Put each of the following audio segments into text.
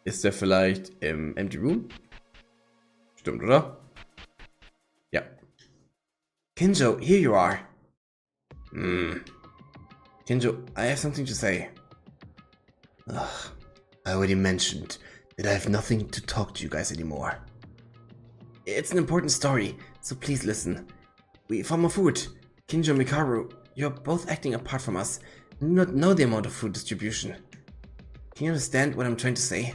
Ist der vielleicht im Empty Room? Stimmt, oder? Ja. Kinjo, here you are. Kinjo, I have something to say. Ugh, I already mentioned that I have nothing to talk to you guys anymore. It's an important story, so please listen. We found more food. Kinjo and Mikaru, you're both acting apart from us and do not know the amount of food distribution. Can you understand what I'm trying to say?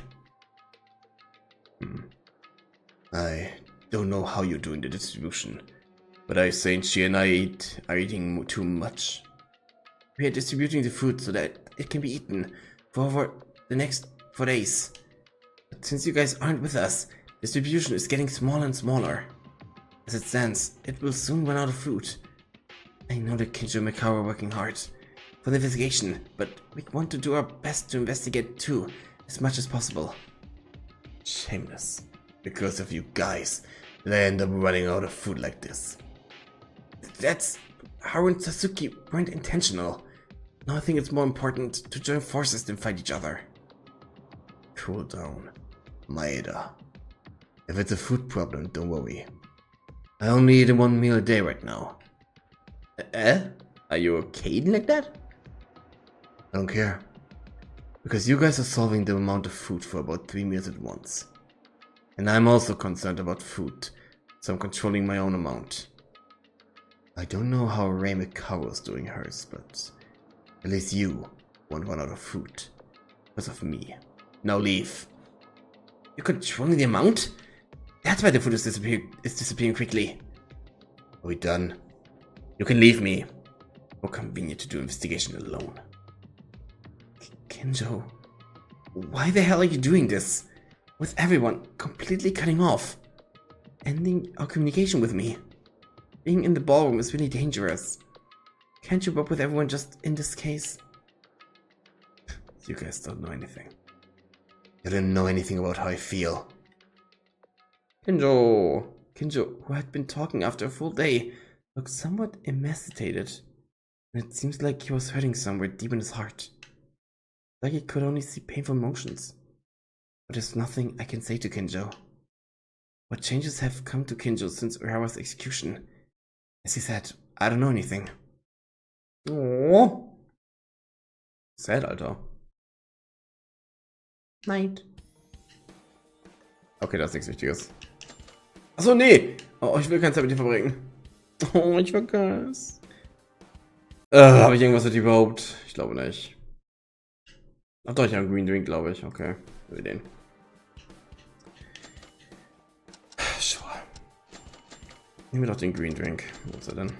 I don't know how you're doing the distribution, but I think she and I are eating too much. We are distributing the food so that it can be eaten for over the next 4 days. But since you guys aren't with us, distribution is getting smaller and smaller. As it stands, it will soon run out of food. I know that Kinjo and Mikaru are working hard for the investigation, but we want to do our best to investigate too, as much as possible. Shameless. Because of you guys, that I end up running out of food like this. That's... Haru and Sasuke weren't intentional. Now I think it's more important to join forces than fight each other. Cool down, Maeda. If it's a food problem, don't worry. I only eat 1 meal a day right now. Are you okay eating like that? I don't care. Because you guys are solving the amount of food for about 3 meals at once. And I'm also concerned about food, so I'm controlling my own amount. I don't know how Rei Mikaru's doing hers, but at least you won't run out of food. Because of me. Now leave. You're controlling the amount? That's why the food is disappearing quickly. Are we done? You can leave me. More convenient to do investigation alone. Kinjo, why the hell are you doing this? With everyone completely cutting off. Ending our communication with me. Being in the ballroom is really dangerous. Can't you work with everyone just in this case? You guys don't know anything. You don't know anything about how I feel. Kinjo, who had been talking after a full day, looked somewhat emaciated. And it seems like he was hurting somewhere deep in his heart. Like he could only see painful motions. But there's nothing I can say to Kinjo. What changes have come to Kinjo since Urawa's execution? As he said, I don't know anything. Oh. Sad, Alter. Night. Okay, das ist nichts Wichtiges. Achso, nee! Oh, ich will keine Zeit mit dir verbringen. Oh, ich vergaß. Habe ich irgendwas mit dir überhaupt? Ich glaube nicht. Ach doch, ich habe einen Green Drink, glaube ich. Okay, wir den. Sure. Nehmen wir doch den Green Drink. Wo ist er denn?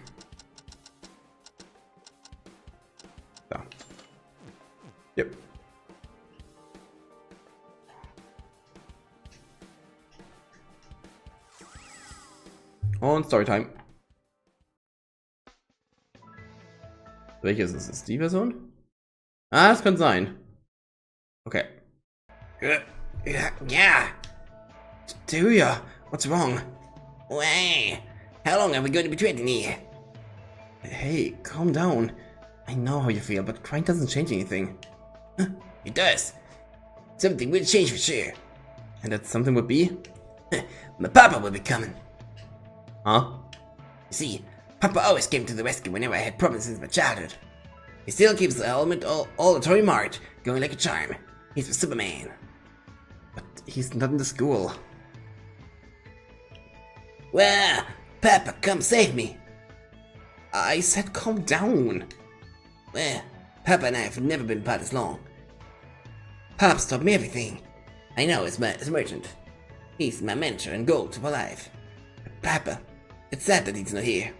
Da. Yep. Und Storytime. Welche ist es? Ist die Version? Ah, das könnte sein. Okay. Yeah. Teruya, what's wrong? Wait, how long are we going to be trading here? Hey, calm down. I know how you feel, but crying doesn't change anything. It does. Something will change for sure. And that something would be? My papa will be coming. Huh? You see, Papa always came to the rescue whenever I had problems since my childhood. He still keeps the helmet all the Tory Mart going like a charm. He's a Superman. But he's not in the school. Well, Papa, come save me. I said calm down. Well, Papa and I have never been apart as long. Pop's taught me everything. I know as a merchant. He's my mentor and goal to my life. But Papa, it's sad that he's not here.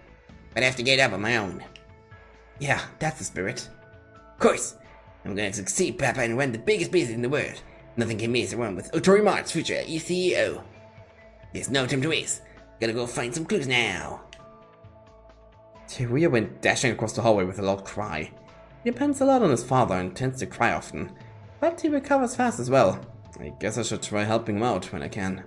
But I have to get up on my own. Yeah, that's the spirit. Of course, I'm gonna succeed Papa and run the biggest business in the world. Nothing can mess around with Otori Mart's future CEO. There's no time to waste. Gotta go find some clues now. Teruya went dashing across the hallway with a loud cry. He depends a lot on his father and tends to cry often, but he recovers fast as well. I guess I should try helping him out when I can.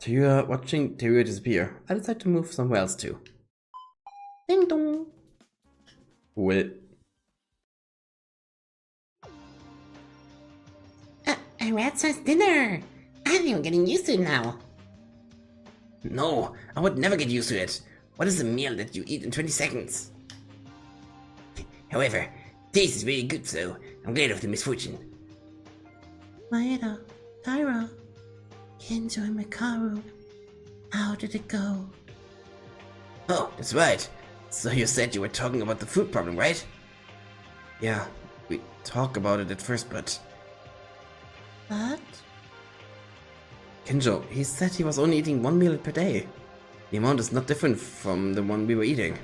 Watching Teruya disappear, I decide to move somewhere else too. Ding dong! Cool. A rat-sized dinner! I think I'm getting used to it now. No, I would never get used to it. What is a meal that you eat in 20 seconds? However, taste is really good, so I'm glad of the misfortune. Maeda, Tyra, Kenjo and Mikaru. How did it go? Oh, that's right. So you said you were talking about the food problem, right? Yeah, we talked about it at first, but... What? Kenjo, he said he was only eating 1 meal per day. The amount is not different from the one we were eating.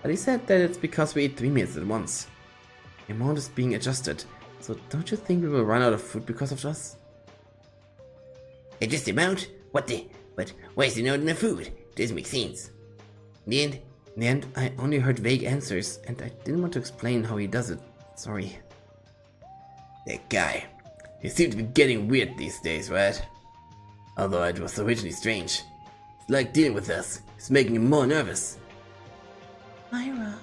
But he said that it's because we eat 3 meals at once. The amount is being adjusted, so don't you think we will run out of food because of this? Adjust the amount? What the? But why is there not enough food? Doesn't make sense. In In the end, I only heard vague answers, and I didn't want to explain how he does it. Sorry. that guy. He seems to be getting weird these days, right? Although it was originally strange. It's like dealing with us. It's making him more nervous. Myra,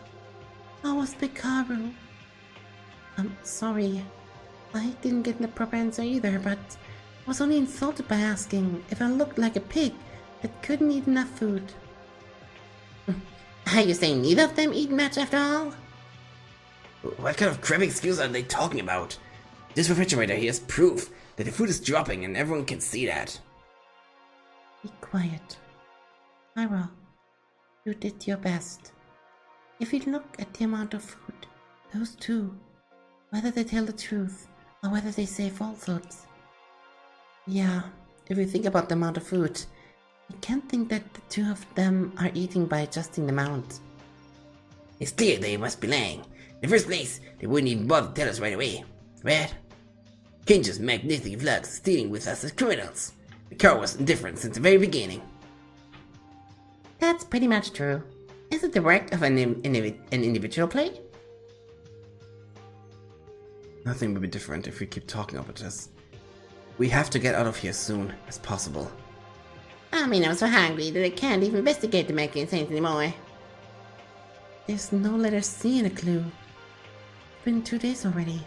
how was Mikaru? I'm sorry. I didn't get the proper answer either, but I was only insulted by asking if I looked like a pig that couldn't eat enough food. Are you saying neither of them eat much after all? What kind of crap excuse are they talking about? This refrigerator here is proof that the food is dropping and everyone can see that. Be quiet. Myra, you did your best. If you look at the amount of food, those two, whether they tell the truth or whether they say falsehoods. Yeah, if you think about the amount of food, you can't think that the two of them are eating by adjusting the amount. It's clear they must be lying. In the first place, they wouldn't even bother to tell us right away. Right? Kenja's magnetic flux is dealing with us as criminals. The car was indifferent since the very beginning. That's pretty much true. Is it the work of an individual play? Nothing will be different if we keep talking about this. We have to get out of here soon as possible. I mean, I'm so hungry that I can't even investigate the Making Saints anymore. There's no letter C in a clue. It's been 2 days already.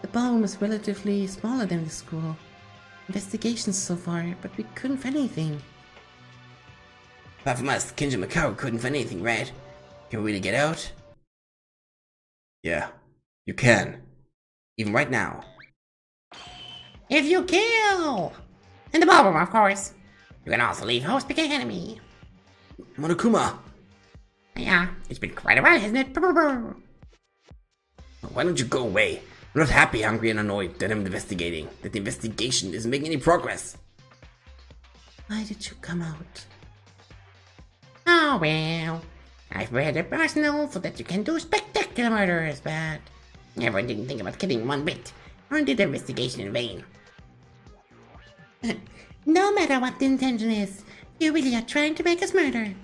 The ballroom is relatively smaller than the school. Investigations so far, but we couldn't find anything. Apart from us, Kenja and Mikaru couldn't find anything, right? Can we really get out? Yeah, you can. Even right now. If you kill! In the ballroom, of course. You can also leave host Big Enemy. Monokuma! Yeah, it's been quite a while, hasn't it? Why don't you go away? I'm not happy, hungry, and annoyed that I'm investigating. That the investigation isn't making any progress. Why did you come out? Oh well. I've read it personal so that you can do spectacular murders, but everyone didn't think about killing one bit, or did the investigation in vain. No matter what the intention is, you really are trying to make us murder.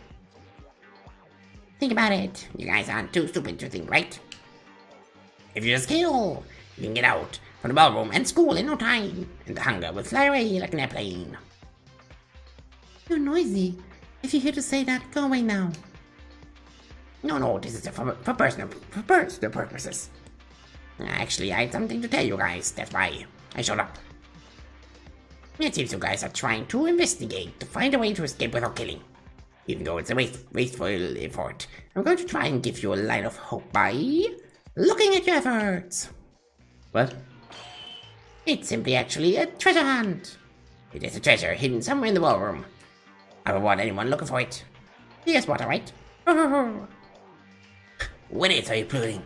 Think about it. You guys aren't too stupid to think, right? If you just kill, you can get out from the ballroom and school in no time, and the hunger will fly away like an airplane. You're noisy. If you're here to say that, go away now. No, this is for personal purposes. Actually, I had something to tell you guys, that's why I showed up. It seems you guys are trying to investigate to find a way to escape without killing. Even though it's a wasteful effort, I'm going to try and give you a line of hope by looking at your efforts. What? It's simply actually a treasure hunt. It is a treasure hidden somewhere in the ballroom. I reward anyone looking for it. You guess what, alright? When else are you including?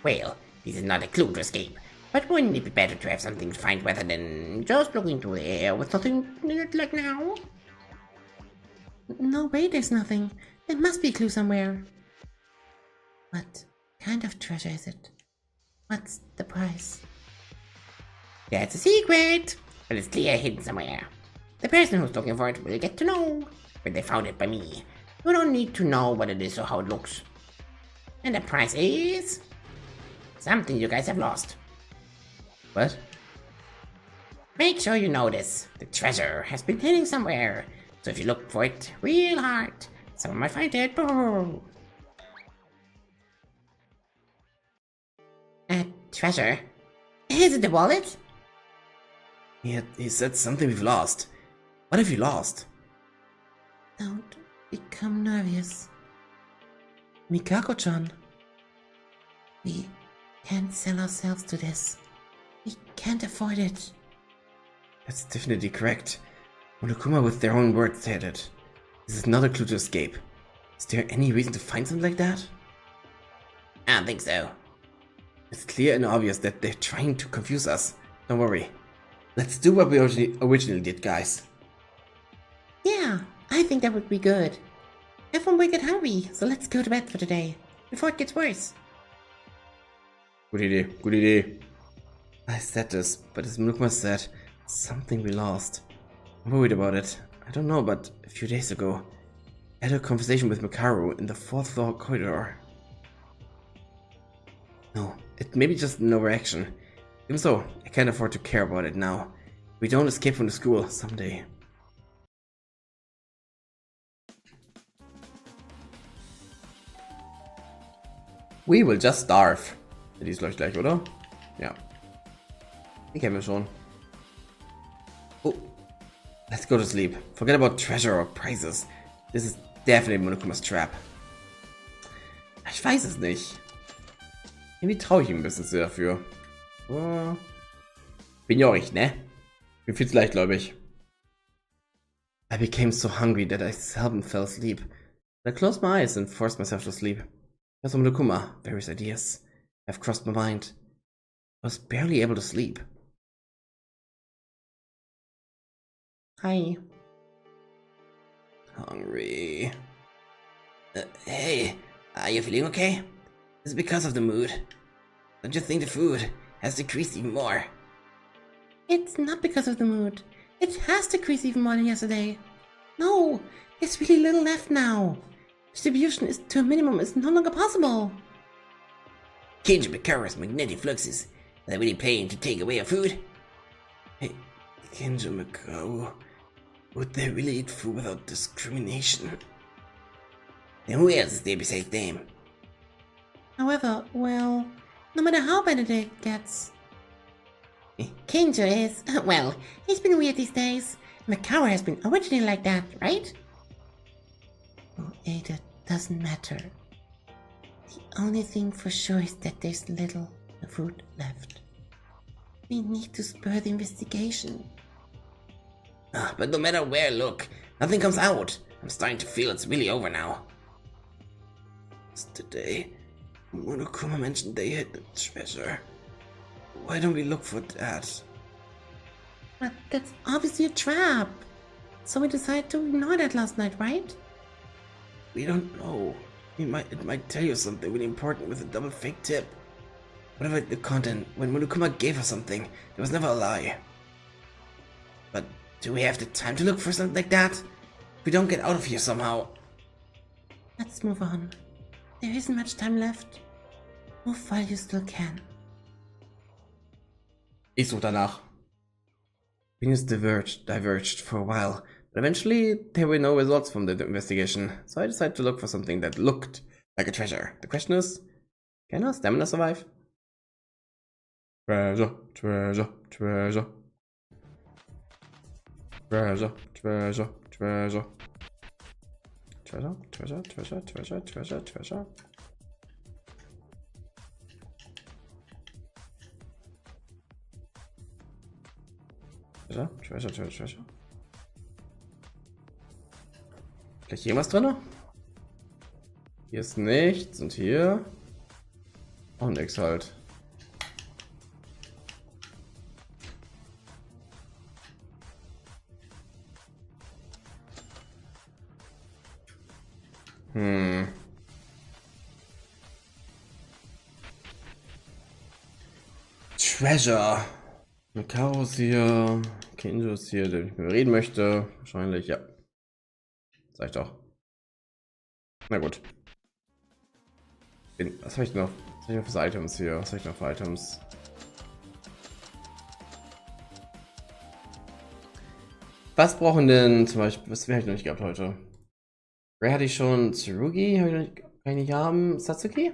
Well, this is not a clue to escape, but wouldn't it be better to have something to find rather than just looking through the air with nothing in it like now? No way, there's nothing. There must be a clue somewhere. What kind of treasure is it? What's the price? That's a secret, but it's clear hidden somewhere. The person who's looking for it will get to know when they found it by me. You don't need to know what it is or how it looks. And the price is something you guys have lost. What? Make sure you notice the treasure has been hidden somewhere. So if you look for it real hard, someone might find it. A treasure? Is it the wallet? He said something we've lost. What have you lost? Don't become nervous. Mikako-chan. We can't sell ourselves to this. We can't afford it. That's definitely correct. Monokuma with their own words said it. This is not a clue to escape. Is there any reason to find something like that? I don't think so. It's clear and obvious that they're trying to confuse us. Don't worry. Let's do what we originally did, guys. Yeah, I think that would be good. Everyone will get hungry, so let's go to bed for today, before it gets worse. Good idea, good idea. I said this, but as Monokuma said, something we lost. I'm worried about it. I don't know, but a few days ago, I had a conversation with Makaru in the 4th floor corridor. No, it may be just an overreaction. Even so, I can't afford to care about it now. We don't escape from the school someday. We will just starve. Die ist gleich, oder? Ja. Die kennen wir schon. Oh. Let's go to sleep. Forget about treasure or prizes. This is definitely Monokuma's trap. Ich weiß es nicht. Irgendwie traue ich ihm ein bisschen zu dafür. Aber bin ja auch ich, ne? Bin viel zu leichtgläubig. I became so hungry that I seldom fell asleep. I closed my eyes and forced myself to sleep. Because of Monokuma, various ideas have crossed my mind. I was barely able to sleep. Hi. Hungry. Hey, are you feeling okay? It's because of the mood. Don't you think the food has decreased even more? It's not because of the mood. It has decreased even more than yesterday. No, there's really little left now. Distribution is to a minimum is no longer possible. Kenji Makaru's magnetic fluxes. Are they really planning to take away our food? Hey, Kenji Makaru. Would they really eat food without discrimination? Then who else is there besides them? However, well, no matter how bad it gets, Kenjo is, well, he's been weird these days. Makaru has been originally like that, right? Oh, Ada, doesn't matter. The only thing for sure is that there's little food left. We need to spur the investigation. But no matter where I look, nothing comes out. I'm starting to feel it's really over now. Today, Monokuma mentioned they hid the treasure. Why don't we look for that? But that's obviously a trap. So we decided to ignore that last night, right? We don't know. It might tell you something really important with a double fake tip. Whatever the content, when Monokuma gave us something, there was never a lie. But do we have the time to look for something like that? If we don't get out of here somehow. Let's move on. There isn't much time left. Move while you still can. Ich suche danach. Opinions diverged for a while, but eventually there were no results from the investigation, so I decided to look for something that looked like a treasure. The question is, can our stamina survive? Treasure, treasure, treasure. Treasure, treasure, treasure. Treasure, treasure, treasure, treasure, treasure, treasure. Treasure, treasure, treasure, treasure. Gleich hier was drin? Hier ist nichts und hier auch nichts halt. Treasure. Makaru ist hier. Kenjo ist hier, der mit mir reden möchte. Wahrscheinlich, ja. Sag ich doch. Na gut. Was habe ich noch? Was habe ich noch für Items hier? Was habe ich noch für Items? Was brauchen denn zum Beispiel? Was habe ich noch nicht gehabt heute? Ray hatte ich schon. Tsurugi habe ich noch nicht, kann ich nicht haben. Satsuki?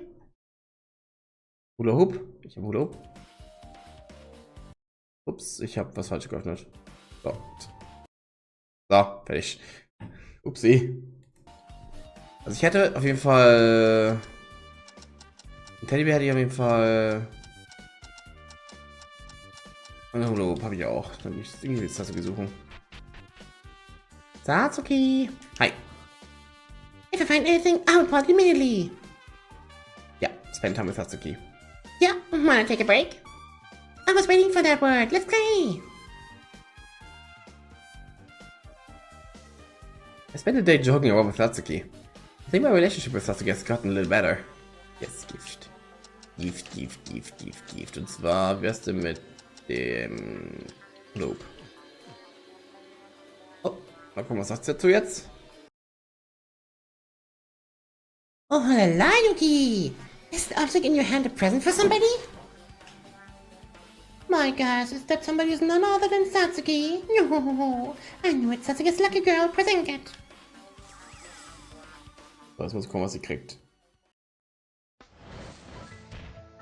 Hula Hoop? Ich habe Hula Hoop. Ups, ich habe was falsch geöffnet. So. So, fertig. Upsi. Also ich hätte auf jeden Fall... Ein Teddybär hätte ich auf jeden Fall... Und ein Hula habe ich auch. Dann will ich irgendwie jetzt Satsuki suchen. Satsuki! Hi! If I find anything, I'll report immediately. Ja, spend time with Satsuki. Yeah, wanna take a break? I was waiting for that word. Let's play. I spent a day jogging around with Satsuki. I think my relationship with Satsuki has gotten a little better. Yes, Gift. Gift. Und zwar wärst du mit dem Loop. Oh, mal gucken, was sagt sie dazu jetzt? Oh la Yuki! Is the object in your hand a present for somebody? My gosh, is that somebody who's none other than Satsuki? No, I knew it. Satsuki's lucky girl, presented. So, jetzt muss ich gucken, was sie kriegt.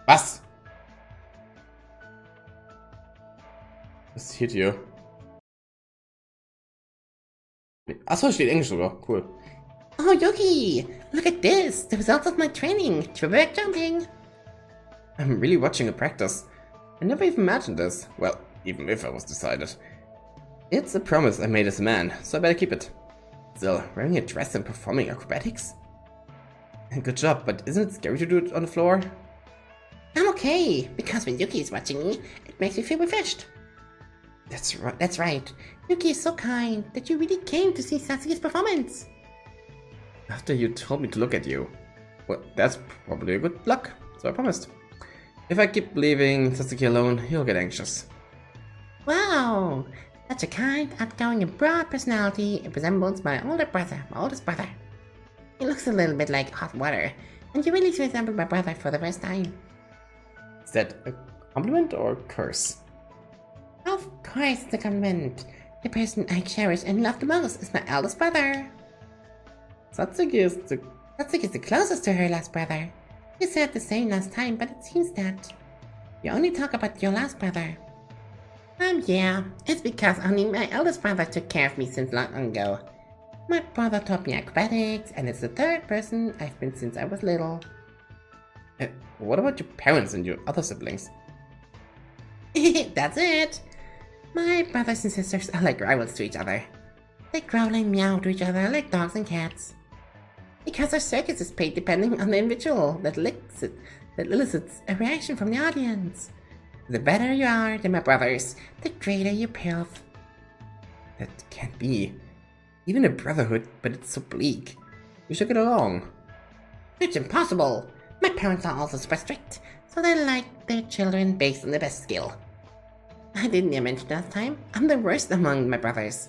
Was? Was passiert hier? Achso, steht Englisch sogar. Cool. Oh Yuki, look at this! The results of my training. Triple jumping. I'm really watching a practice. I never even imagined this. Well, even if I was decided. It's a promise I made as a man, so I better keep it. Still, wearing a dress and performing acrobatics? Good job, but isn't it scary to do it on the floor? I'm okay, because when Yuki is watching me, it makes me feel refreshed. That's right. Yuki is so kind that you really came to see Satsuki's performance. After you told me to look at you. Well, that's probably a good luck, so I promised. If I keep leaving Satsuki alone, he'll get anxious. Wow, such a kind, outgoing and broad personality. It resembles my oldest brother. He looks a little bit like hot water, and you really resemble my brother for the first time. Is that a compliment or a curse? Of course it's a compliment. The person I cherish and love the most is my eldest brother. Satsuki is the closest to her last brother. You said the same last time, but it seems that you only talk about your last brother. Yeah, it's because only my eldest brother took care of me since long ago. My brother taught me acrobatics, and it's the third person I've been since I was little. What about your parents and your other siblings? That's it! My brothers and sisters are like rivals to each other. They growl and meow to each other like dogs and cats. Because our circus is paid depending on the individual that elicits a reaction from the audience. The better you are than my brothers, the greater your payoff. That can't be. Even a brotherhood, but it's so bleak. We should get along. It's impossible! My parents are also super strict, so they like their children based on their best skill. I didn't even mention last time, I'm the worst among my brothers,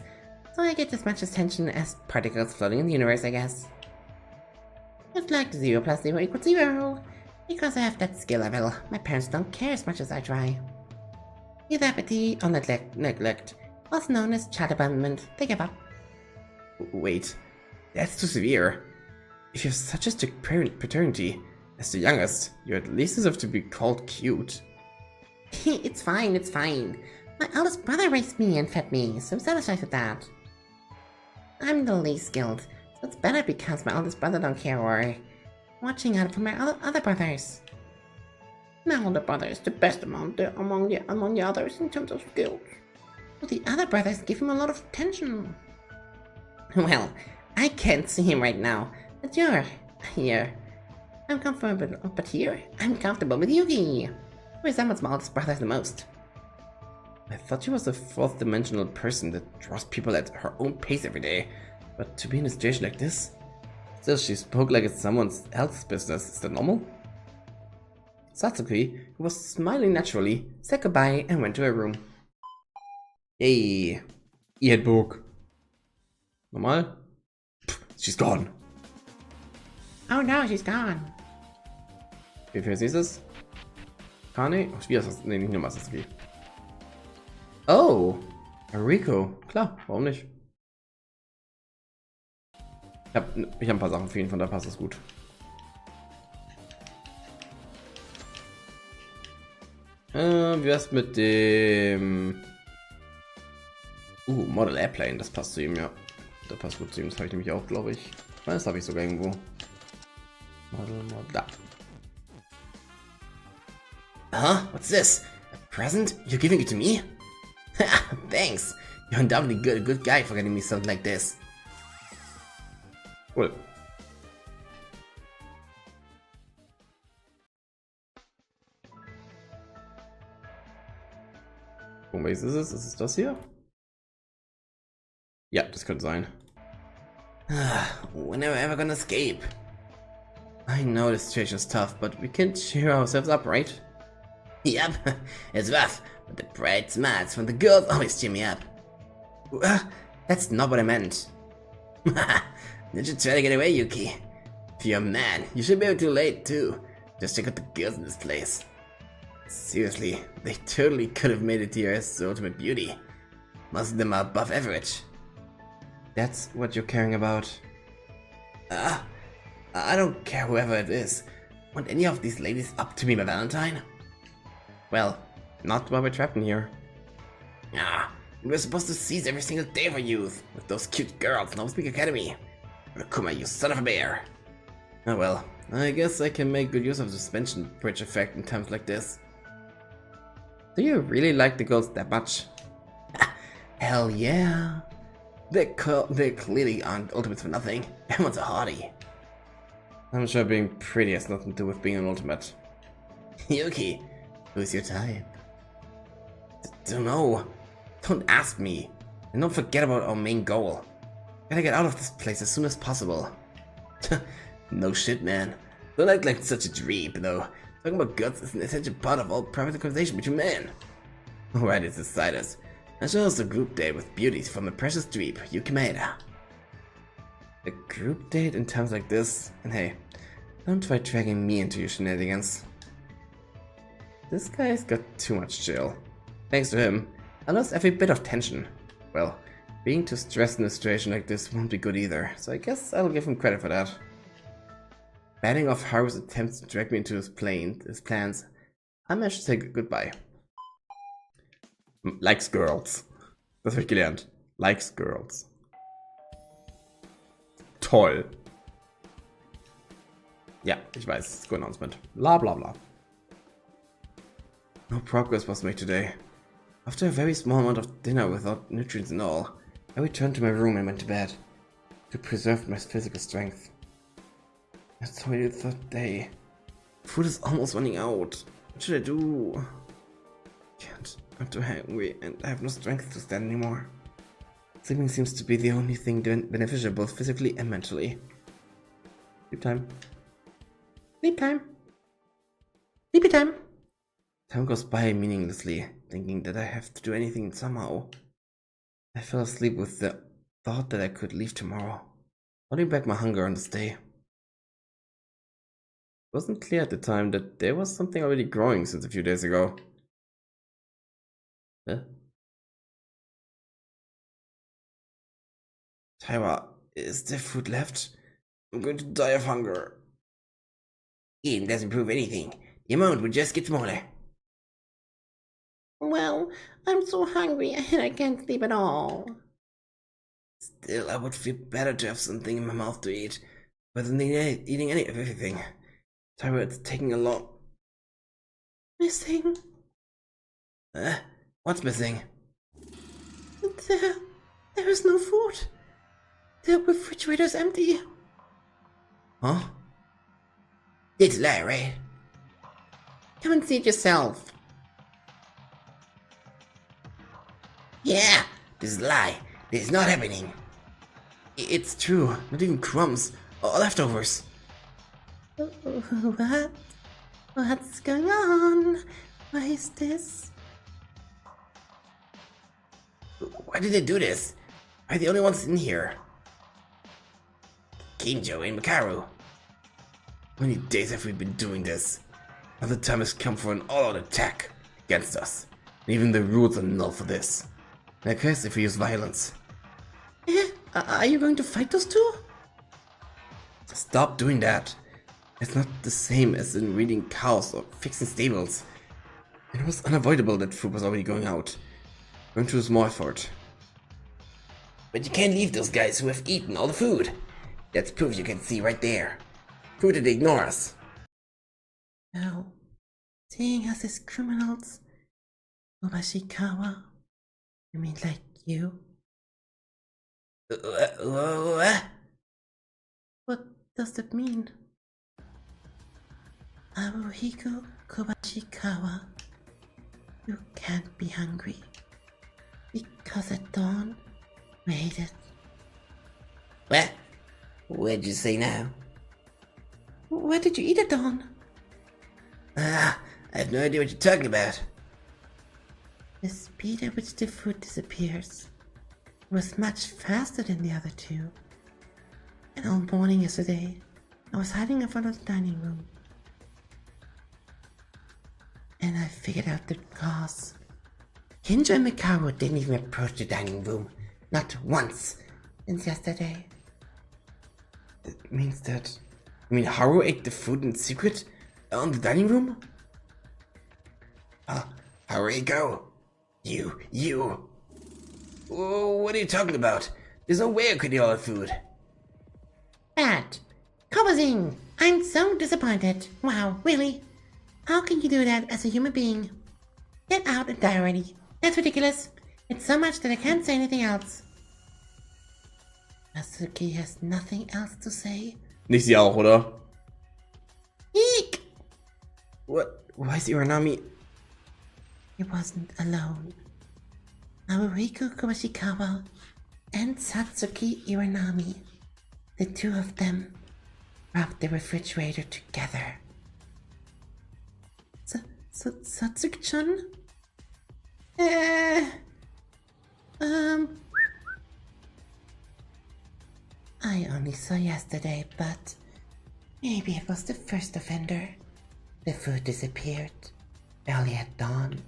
so I get as much attention as particles floating in the universe, I guess. It's like 0 plus 0 equals 0. Because I have that skill level, my parents don't care as much as I try. Either apathy or neglect, also known as child abandonment, they give up. Wait, that's too severe. If you have such a strict paternity, as the youngest, you at least deserve to be called cute. It's fine. My eldest brother raised me and fed me, so I'm satisfied with that. I'm the least skilled, so it's better because my eldest brother don't care or watching out for my other brothers. My older brother is the best among the others in terms of skills. But the other brothers give him a lot of attention. Well, I can't see him right now, but you're here. I'm comfortable, but here, I'm comfortable with Yuki, who resembles my oldest brother the most. I thought she was a fourth dimensional person that draws people at her own pace every day, but to be in a situation like this? Still, she spoke like it's someone else's business. Is that normal? Satsuki, who was smiling naturally, said goodbye and went to her room. Yay! E-Book. Normal? Pff, she's gone. Oh no, she's gone. Wie viel ist es? Kane? Oh, Spiel ist das. Nee, nicht nur Satsuki. Oh! Rico. Klar, warum nicht? Ich hab ein paar Sachen für ihn, von da passt das gut. Wie wär's mit dem... Model Airplane, das passt zu ihm, ja. Das passt gut zu ihm, das habe ich nämlich auch, glaube ich. Das habe ich sogar irgendwo. Model, da. Huh? What's this? A present? You're giving it to me? Thanks. You're undoubtedly a good guy for getting me something like this. Cool. Und welches ist es? Ist es das hier? Ja, das könnte sein. We're never ever gonna escape. I know this situation's tough, but we can cheer ourselves up, right? Yep, it's rough, but the bright smiles from the girls always cheer me up. That's not what I meant. Did you try to get away, Yuki? If you're a man, you should be able to late too. Just check out the girls in this place. Seriously, they totally could have made it here as the ultimate beauty. Most of them are above average. That's what you're caring about. I don't care whoever it is. Want any of these ladies up to be my Valentine? Well, not while we're trapped in here. We're supposed to seize every single day for youth with those cute girls in Speak Academy. Kuma, you son of a bear. Oh well, I guess I can make good use of the suspension bridge effect in times like this. Do you really like the girls that much? Hell yeah. They clearly aren't ultimates for nothing. Everyone's a hottie. I'm sure being pretty has nothing to do with being an ultimate. Yuki, who's your type? Don't know. Don't ask me. And don't forget about our main goal. Gotta get out of this place as soon as possible. No shit, man. Don't act like such a dweeb, though. Talking about guts is an essential part of all private conversation between men. Alright, it's decided. Now show us a group date with beauties from the precious dweeb, Yuki. A group date in times like this? And hey, don't try dragging me into your shenanigans. This guy's got too much chill. Thanks to him, I lost every bit of tension. Well, being too stressed in a situation like this won't be good either, so I guess I'll give him credit for that. Batting off Haru's attempts to drag me into his plans, I managed to say goodbye. Likes girls. Das habe ich gelernt. Likes girls. Toll. Ja, ich weiß. Good announcement. Bla bla bla. No progress was made today. After a very small amount of dinner without nutrients and all, I returned to my room and went to bed. To preserve my physical strength. It's already the third day. Food is almost running out. What should I do? Can't. I'm too hungry and I have no strength to stand anymore. Sleeping seems to be the only thing beneficial both physically and mentally. Sleep time. Sleep time. Sleepy time. Time goes by meaninglessly, thinking that I have to do anything somehow. I fell asleep with the thought that I could leave tomorrow, holding back my hunger on this day. It wasn't clear at the time that there was something already growing since a few days ago. Huh? Tyra, is there food left? I'm going to die of hunger. Eating doesn't prove anything. The amount will just get smaller. Well, I'm so hungry and I can't sleep at all. Still, I would feel better to have something in my mouth to eat, rather than eating any of everything. Tyra, it's taking a long... Missing? What's missing? There is no food. The refrigerator's empty. Huh? It's a lie, right? Come and see it yourself. Yeah, this is a lie. This is not happening. It's true. Not even crumbs or leftovers. What? What's going on? Why is this? Why did they do this? Why are the only ones in here? Kinjo and Makaru. How many days have we been doing this? Now the time has come for an all-out attack against us. And even the rules are null for this. And I guess if we use violence. Are you going to fight those two? Stop doing that. It's not the same as in reading cows or fixing stables. It was unavoidable that food was already going out. Going to a small effort. But you can't leave those guys who have eaten all the food. That's proof you can see right there. Proof that they ignore us. No. Seeing us as criminals. Obashikawa. You mean like you? What? What does that mean? Aruhiko Kobashikawa. You can't be hungry. Because at dawn, we ate it. What? What'd you say now? Where did you eat at dawn? I have no idea what you're talking about. The speed at which the food disappears was much faster than the other two. And all morning yesterday, I was hiding in front of the dining room. And I figured out the cause. Kinjo and Mikaro didn't even approach the dining room. Not once. Since yesterday. It means that... I mean, Haru ate the food in secret on the dining room? Haruhiko. You. Oh, what are you talking about? There's no way I could eat all the food. Bad. Kobazing! I'm so disappointed. Wow, really? How can you do that as a human being? Get out and die already. That's ridiculous. It's so much that I can't say anything else. Natsuki has nothing else to say. Nicht sie auch, oder? Eek! What? Why is Iranami... He wasn't alone. Naruhiko Kawashikawa and Satsuki Iranami, the two of them, robbed the refrigerator together. Satsuki-chan? I only saw yesterday, but maybe it was the first offender. The food disappeared early at dawn.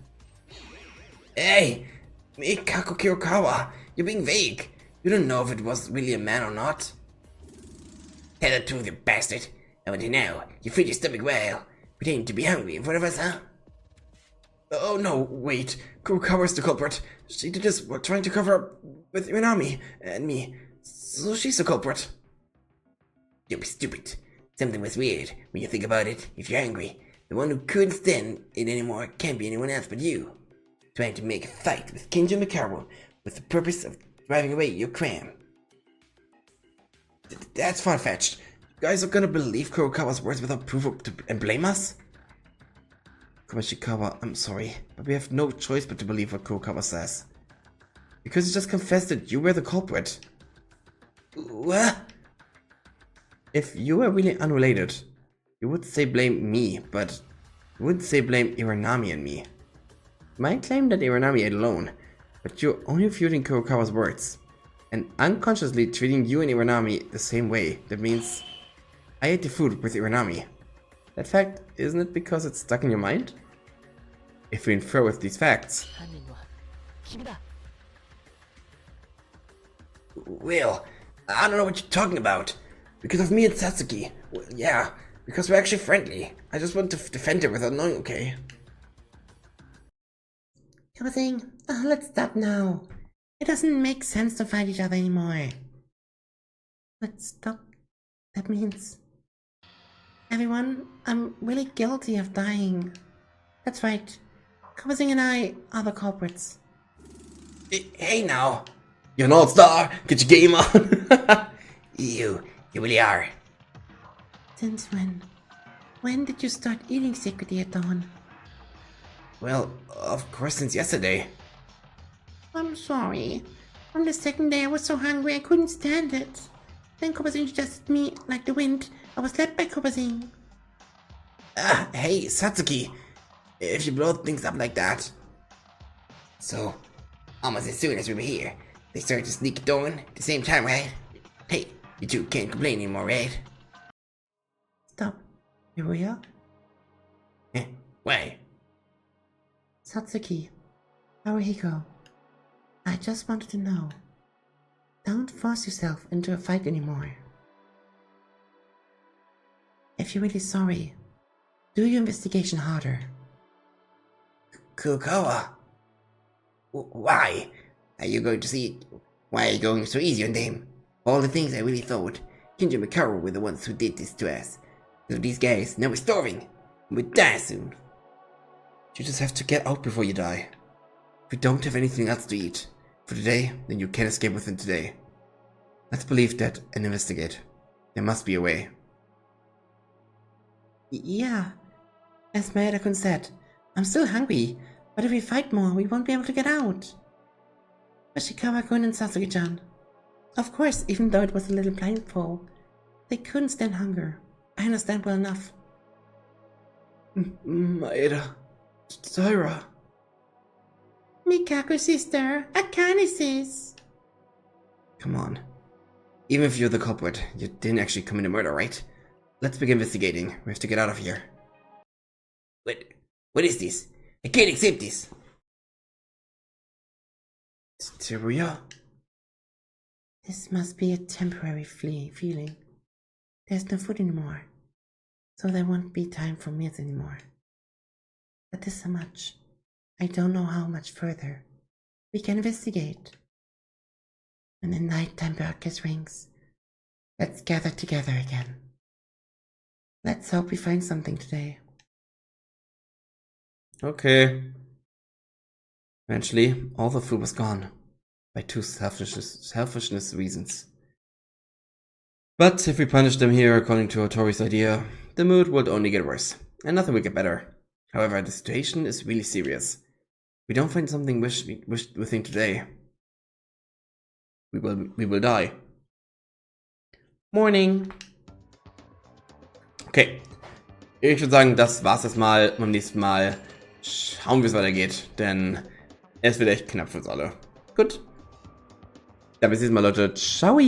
Hey! Mikako Kirokawa, you're being vague. You don't know if it was really a man or not. Tell the truth, you bastard. I want to know. You feed your stomach well, pretending to be hungry in front of us, huh? Oh no, wait. Kurokawa's the culprit. She did this while trying to cover up with Iranami and me. So she's the culprit. Stupid. Something was weird when you think about it. If you're angry, the one who couldn't stand it anymore can't be anyone else but you. Trying to make a fight with Kinjo Mikaro with the purpose of driving away your cram. That's far-fetched. You guys are gonna believe Kurokawa's words without proof and blame us? Kawashikawa, I'm sorry, but we have no choice but to believe what Kurokawa says. Because he just confessed that you were the culprit. What? If you were really unrelated, you would say blame me, but you wouldn't say blame Iranami and me. You might claim that Iranami ate alone, but you're only refuting Kurokawa's words, and unconsciously treating you and Iranami the same way. That means I ate the food with Iranami. That fact, isn't it because it's stuck in your mind? If we infer with these facts. Will, I don't know what you're talking about. Because of me and Satsuki. Well, yeah, because we're actually friendly. I just want to defend her without knowing, okay? Kawasing, let's stop now. It doesn't make sense to fight each other anymore. Let's stop. That means... Everyone, I'm really guilty of dying. That's right. Kawasing and I are the culprits. Hey now. You're an all-star! Get your game on! You really are. Since when? When did you start eating secretly at dawn? Well, of course since yesterday. I'm sorry. On the second day I was so hungry I couldn't stand it. Then Kawasing suggested me like the wind. I was led by Kawasing. Hey, Satsuki. If you blow things up like that. So, almost as soon as we were here, they started to sneak dawn at the same time, right? Hey, you two can't complain anymore, right? Stop. Yuya? Why? Satsuki. Haruhiko. I just wanted to know. Don't force yourself into a fight anymore. If you're really sorry, do your investigation harder. Kukawa. Why? Are you going to see? Why are you going so easy on them? All the things I really thought. Kinja and Mikaro were the ones who did this to us. So these guys, now we're starving. We'll die soon. You just have to get out before you die. If you don't have anything else to eat for today, then you can escape within today. Let's believe that and investigate. There must be a way. Yeah, as Maeda-kun said, I'm still hungry, but if we fight more, we won't be able to get out. Ashikawa-kun and Sasuke-chan. Of course, even though it was a little blindfold, they couldn't stand hunger. I understand well enough. Maeda. Zaira. Mikaku sister, Akane sis. Come on. Even if you're the culprit, you didn't actually commit a murder, right? Let's begin investigating. We have to get out of here. What is this? I can't accept this. Teruya? This must be a temporary feeling. There's no food anymore, so there won't be time for meals anymore. But this so much. I don't know how much further. We can investigate. When the nighttime broadcast rings, let's gather together again. Let's hope we find something today. Okay. Eventually, all the food was gone. By two selfishness reasons. But if we punish them here according to Otori's idea, the mood would only get worse, and nothing will get better. However, the situation is really serious. If we don't find something within today, we will die. Morning. Okay. Ich würde sagen, das war's jetzt mal. Beim nächsten Mal schauen wir, wie es weitergeht, denn es wird echt knapp für uns alle. Gut. Dann bis nächstes Mal, Leute. Ciao.